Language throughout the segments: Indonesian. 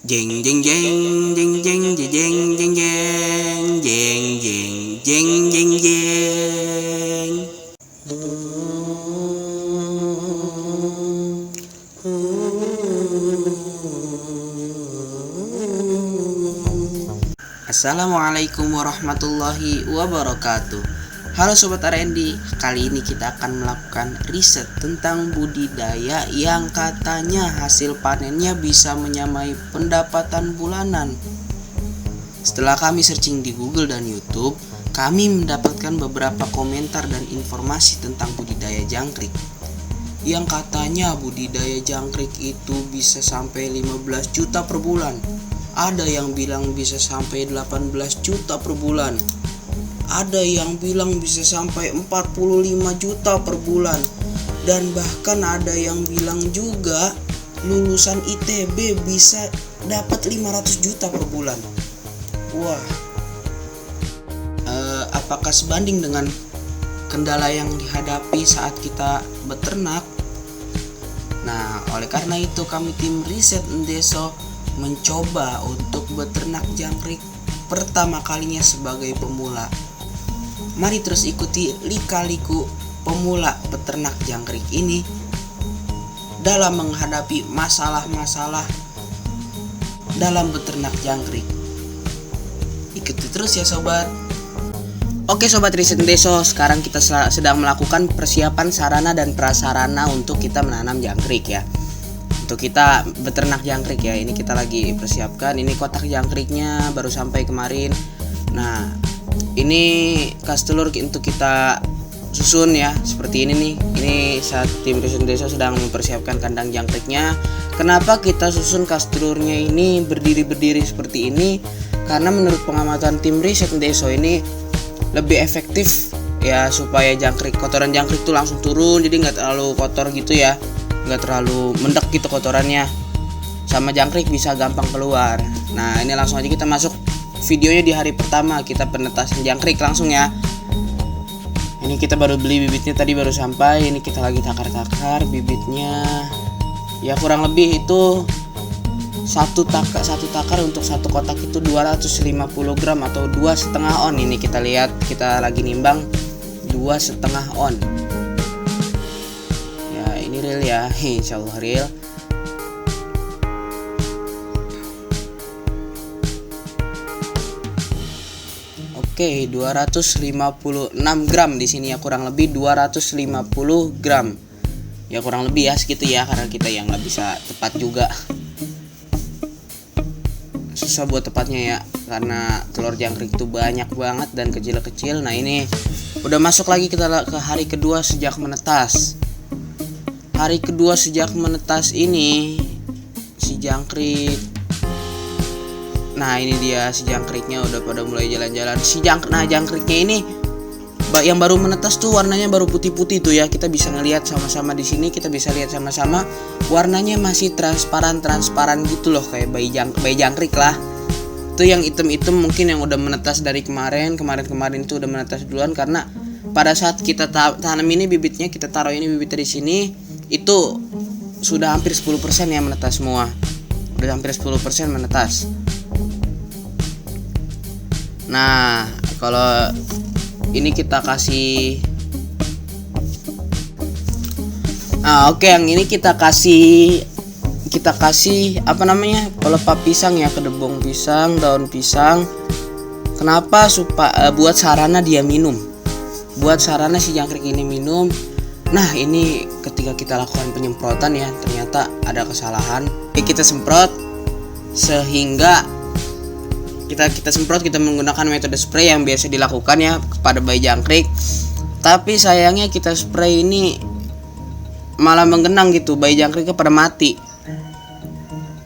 Jeng jeng jeng jeng jeng jeng jeng jeng jeng jeng jeng jeng jeng. Assalamualaikum warahmatullahi wabarakatuh. Halo Sobat R&D, kali ini kita akan melakukan riset tentang budidaya yang katanya hasil panennya bisa menyamai pendapatan bulanan. Setelah kami searching di Google dan YouTube, kami mendapatkan beberapa komentar dan informasi tentang budidaya jangkrik. Yang katanya budidaya jangkrik itu bisa sampai 15 juta per bulan. Ada yang bilang bisa sampai 18 juta per bulan. Ada yang bilang bisa sampai 45 juta per bulan. Dan bahkan ada yang bilang juga lulusan ITB bisa dapat 500 juta per bulan. Wah, apakah sebanding dengan kendala yang dihadapi saat kita beternak? Nah, oleh karena itu kami tim riset Endeso mencoba untuk beternak jangkrik pertama kalinya sebagai pemula. Mari terus ikuti lika-liku pemula peternak jangkrik ini dalam menghadapi masalah-masalah dalam beternak jangkrik. Ikuti terus ya sobat. Oke Sobat Riset Endeso, sekarang kita sedang melakukan persiapan sarana dan prasarana untuk kita menanam jangkrik ya. Untuk kita beternak jangkrik ya, ini kita lagi persiapkan. Ini kotak jangkriknya baru sampai kemarin. Nah, ini kas telur untuk kita susun ya, seperti ini nih. Ini saat tim riset desa sedang mempersiapkan kandang jangkriknya. Kenapa kita susun kas telurnya ini berdiri-berdiri seperti ini? Karena menurut pengamatan tim riset desa ini lebih efektif ya, supaya kotoran jangkrik itu langsung turun, jadi nggak terlalu kotor gitu ya, nggak terlalu mendek gitu kotorannya, sama jangkrik bisa gampang keluar. Nah, ini langsung aja kita masuk videonya di hari pertama kita penetasan jangkrik langsung ya. Ini kita baru beli bibitnya tadi, baru sampai. Ini kita lagi takar-takar bibitnya. Ya kurang lebih itu satu takar untuk satu kotak itu 250 gram atau 2,5 on. Ini kita lihat, kita lagi nimbang 2,5 on. Ya ini real ya, insyaallah real. Oke, 256 gram di sini ya, kurang lebih 250 gram. Ya kurang lebih ya segitu ya, karena kita yang nggak bisa tepat juga. Susah buat tepatnya ya, karena telur jangkrik itu banyak banget dan kecil-kecil. Nah ini udah masuk lagi kita ke hari kedua sejak menetas. Hari kedua sejak menetas ini si jangkrik, nah ini dia si jangkriknya udah pada mulai jalan-jalan. Nah jangkriknya ini yang baru menetas tuh warnanya baru putih-putih tuh ya. Kita bisa ngelihat sama-sama di sini, kita bisa lihat sama-sama warnanya masih transparan gitu loh, kayak bayi jangkrik lah. Itu yang item-item mungkin yang udah menetas dari kemarin itu udah menetas duluan, karena pada saat kita tanam ini bibitnya, kita taruh ini bibitnya di sini, itu sudah hampir 10% ya menetas semua. Udah hampir 10% menetas. Nah, kalau ini kita kasih yang ini kita kasih apa namanya, pelepah pisang ya, kedebong pisang, daun pisang. Kenapa? Buat sarana dia minum, buat sarana si jangkrik ini minum. Nah ini ketika kita lakukan penyemprotan ya, ternyata ada kesalahan. Kita semprot sehingga kita menggunakan metode spray yang biasa dilakukan ya kepada bayi jangkrik. Tapi sayangnya kita spray ini malah menggenang gitu, bayi jangkriknya pada mati.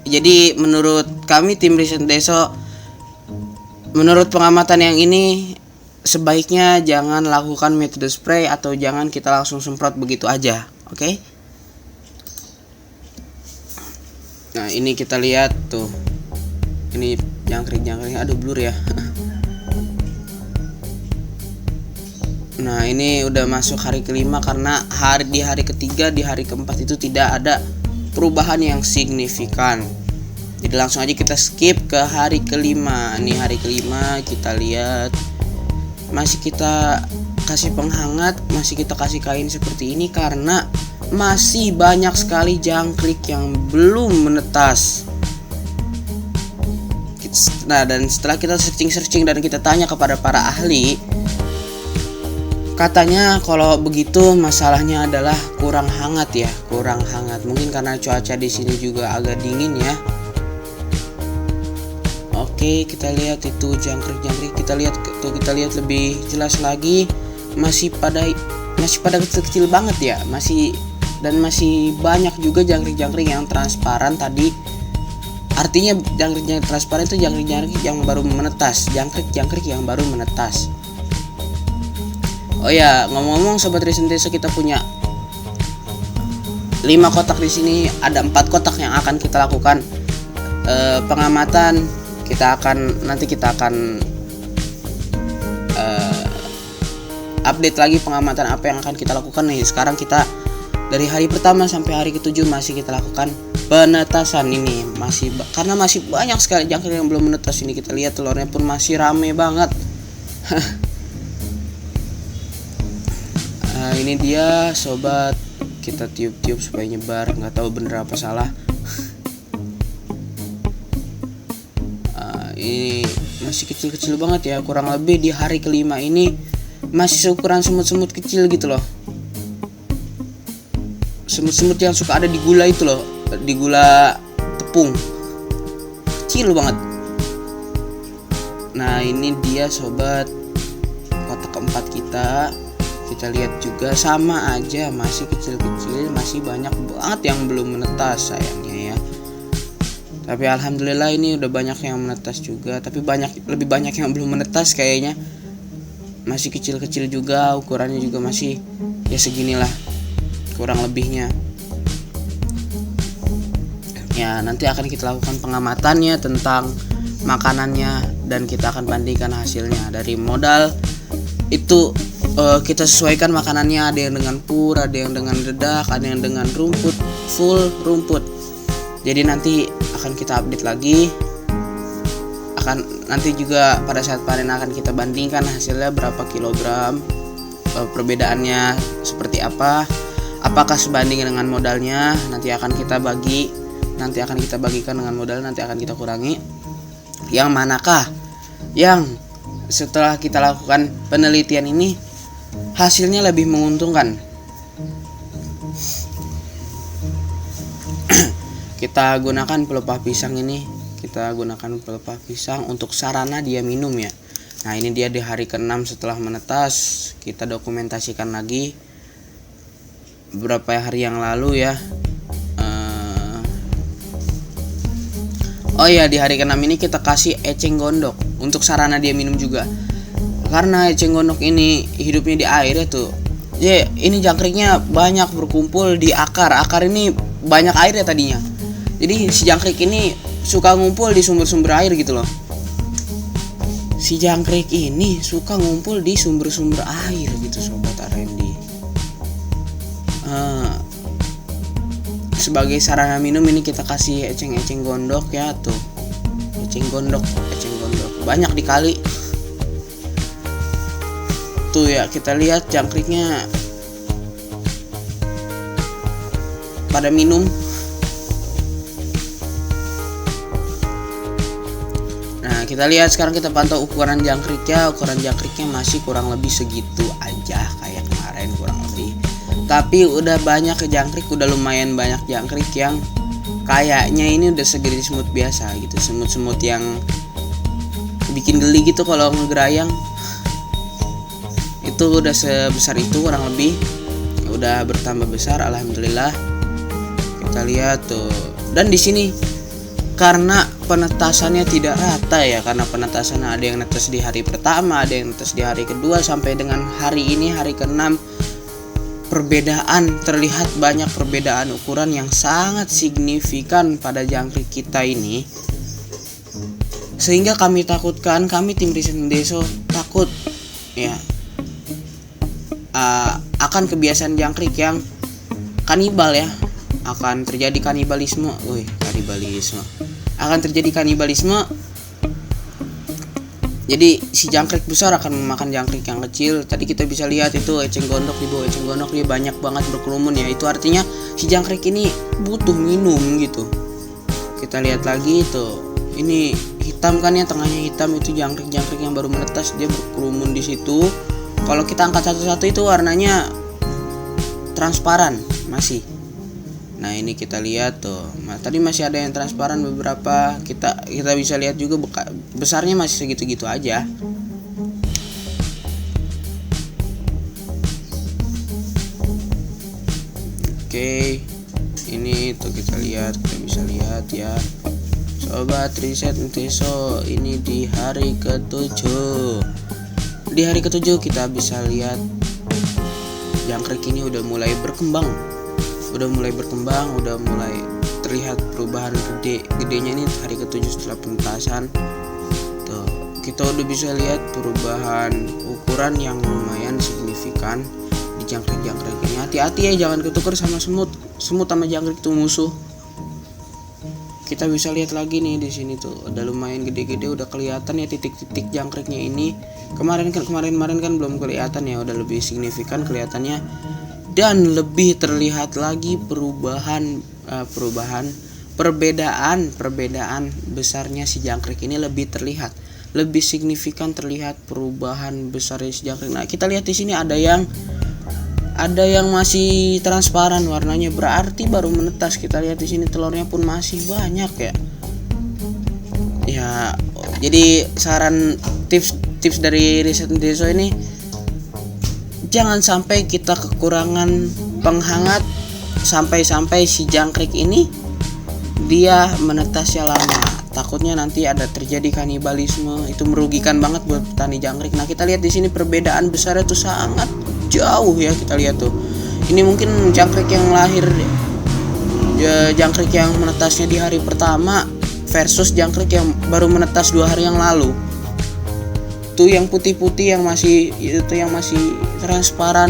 Jadi menurut kami tim riset Deso, menurut pengamatan yang ini sebaiknya jangan lakukan metode spray atau jangan kita langsung semprot begitu aja. Oke? Nah ini kita lihat tuh, ini jangkrik-jangkriknya, aduh blur ya. Nah ini udah masuk hari kelima, karena di hari ketiga, di hari keempat itu tidak ada perubahan yang signifikan. Jadi langsung aja kita skip ke hari kelima. Nih hari kelima kita lihat masih kita kasih penghangat, masih kita kasih kain seperti ini karena masih banyak sekali jangkrik yang belum menetas. Nah, dan setelah kita searching dan kita tanya kepada para ahli, katanya kalau begitu masalahnya adalah kurang hangat ya, kurang hangat. Mungkin karena cuaca di sini juga agak dingin ya. Oke, kita lihat itu jangkrik-jangkrik. Kita lihat lebih jelas lagi, masih pada kecil-kecil banget ya, masih banyak juga jangkrik-jangkrik yang transparan tadi. Artinya jangkrik transparan itu jangkrik yang baru menetas, jangkrik yang baru menetas. Oh ya, ngomong-ngomong Sobat Recent Deso, kita punya 5 kotak di sini. Ada 4 kotak yang akan kita lakukan pengamatan. Kita akan update lagi pengamatan apa yang akan kita lakukan nih. Sekarang kita dari hari pertama sampai hari ke-7 masih kita lakukan penetasan ini, karena masih banyak sekali jangkrik yang belum menetas. Ini kita lihat telurnya pun masih rame banget. Ini dia sobat, kita tiup-tiup supaya nyebar, nggak tahu bener apa salah. Ini masih kecil-kecil banget ya, kurang lebih di hari kelima ini masih seukuran semut-semut kecil gitu loh. Semut-semut yang suka ada di gula itu loh, di gula tepung, kecil banget. Nah ini dia sobat, kotak keempat kita lihat juga sama aja, masih kecil-kecil, masih banyak banget yang belum menetas sayangnya ya. Tapi alhamdulillah ini udah banyak yang menetas juga, tapi lebih banyak yang belum menetas kayaknya. Masih kecil-kecil juga, ukurannya juga masih ya seginilah kurang lebihnya. Ya nanti akan kita lakukan pengamatannya tentang makanannya, dan kita akan bandingkan hasilnya. Dari modal itu kita sesuaikan makanannya, ada yang dengan pur, ada yang dengan dedak, ada yang dengan rumput, full rumput. Jadi nanti akan kita update lagi, nanti juga pada saat panen akan kita bandingkan hasilnya berapa kilogram, perbedaannya seperti apa, apakah sebanding dengan modalnya. Nanti akan kita bagikan dengan modal, nanti akan kita kurangi. Yang manakah yang setelah kita lakukan penelitian ini hasilnya lebih menguntungkan? Kita gunakan pelepah pisang ini, untuk sarana dia minum ya. Nah ini dia di hari ke-6 setelah menetas. Kita dokumentasikan lagi beberapa hari yang lalu ya. Oh ya, di hari ke-6 ini kita kasih eceng gondok untuk sarana dia minum juga. Karena eceng gondok ini hidupnya di air ya tuh. Ini jangkriknya banyak berkumpul di akar. Akar ini banyak air ya tadinya. Jadi si jangkrik ini suka ngumpul di sumber-sumber air gitu loh. Si jangkrik ini suka ngumpul di sumber-sumber air gitu sobat R&D. Sebagai sarana minum ini kita kasih eceng gondok ya tuh. Eceng gondok banyak dikali. Tuh ya, kita lihat jangkriknya pada minum. Nah, kita lihat sekarang, kita pantau ukuran jangkriknya. Ukuran jangkriknya masih kurang lebih segitu aja kayak kemarin kurang lebih. Tapi udah banyak jangkrik, udah lumayan banyak jangkrik yang kayaknya ini udah segede semut biasa gitu. Semut-semut yang bikin geli gitu kalau ngegerayang. Itu udah sebesar itu kurang lebih. Udah bertambah besar alhamdulillah. Kita lihat tuh. Dan di sini karena penetasannya tidak rata ya, karena penetasannya ada yang netes di hari pertama, ada yang netes di hari kedua, sampai dengan hari ini hari ke-6 terlihat banyak perbedaan ukuran yang sangat signifikan pada jangkrik kita ini, sehingga kami tim Recent Deso takut ya akan kebiasaan jangkrik yang kanibal ya, akan terjadi kanibalisme, akan terjadi kanibalisme. Jadi si jangkrik besar akan memakan jangkrik yang kecil. Tadi kita bisa lihat itu eceng gondok, di bawah eceng gondok dia banyak banget berkerumun ya. Itu artinya si jangkrik ini butuh minum gitu. Kita lihat lagi itu, ini hitam kan ya, tengahnya hitam, itu jangkrik-jangkrik yang baru menetas, dia berkerumun di situ. Kalau kita angkat satu-satu itu warnanya transparan masih. Nah ini kita lihat tuh, tadi masih ada yang transparan beberapa, kita bisa lihat juga besarnya masih segitu-gitu aja. Oke, ini tuh kita bisa lihat ya, Sobat Riset Ndeso, ini di hari ke-7. Di hari ke-7 kita bisa lihat jangkrik ini udah mulai berkembang, udah mulai terlihat perubahan gedenya ini hari ke-7 setelah penetasan. Tuh, kita udah bisa lihat perubahan ukuran yang lumayan signifikan di jangkrik-jangkrik ini. Hati-hati ya, jangan ketukar sama semut sama jangkrik itu musuh. Kita bisa lihat lagi nih di sini tuh, udah lumayan gede-gede, udah kelihatan ya titik-titik jangkriknya ini. Kemarin kan belum kelihatan ya, udah lebih signifikan kelihatannya. Dan lebih terlihat lagi perbedaan besarnya si jangkrik ini lebih terlihat, lebih signifikan terlihat perubahan besarnya si jangkrik. Nah kita lihat di sini ada yang masih transparan warnanya, berarti baru menetas. Kita lihat di sini telurnya pun masih banyak ya. Ya jadi saran tips dari Riset Ndeso ini, jangan sampai kita kekurangan penghangat sampai si jangkrik ini dia menetasnya lama. Takutnya nanti ada terjadi kanibalisme, itu merugikan banget buat petani jangkrik. Nah kita lihat di sini perbedaan besarnya tuh sangat jauh ya. Kita lihat tuh, ini mungkin jangkrik yang jangkrik yang menetasnya di hari pertama versus jangkrik yang baru menetas 2 hari yang lalu. Tuh yang putih-putih yang masih transparan.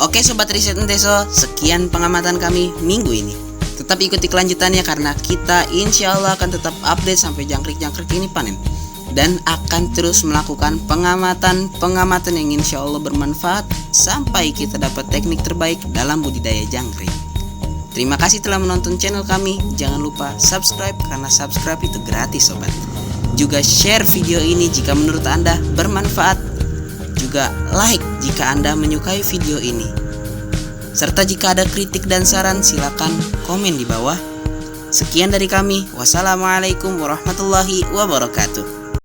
Oke Sobat Riset Ndeso, sekian pengamatan kami minggu ini. Tetap ikuti kelanjutannya karena kita insya Allah akan tetap update sampai jangkrik-jangkrik ini panen, dan akan terus melakukan pengamatan yang insya Allah bermanfaat sampai kita dapat teknik terbaik dalam budidaya jangkrik. Terima kasih telah menonton channel kami. Jangan lupa subscribe karena subscribe itu gratis Sobat. Juga share video ini jika menurut Anda bermanfaat. Juga like jika Anda menyukai video ini. Serta jika ada kritik dan saran silakan komen di bawah. Sekian dari kami. Wassalamualaikum warahmatullahi wabarakatuh.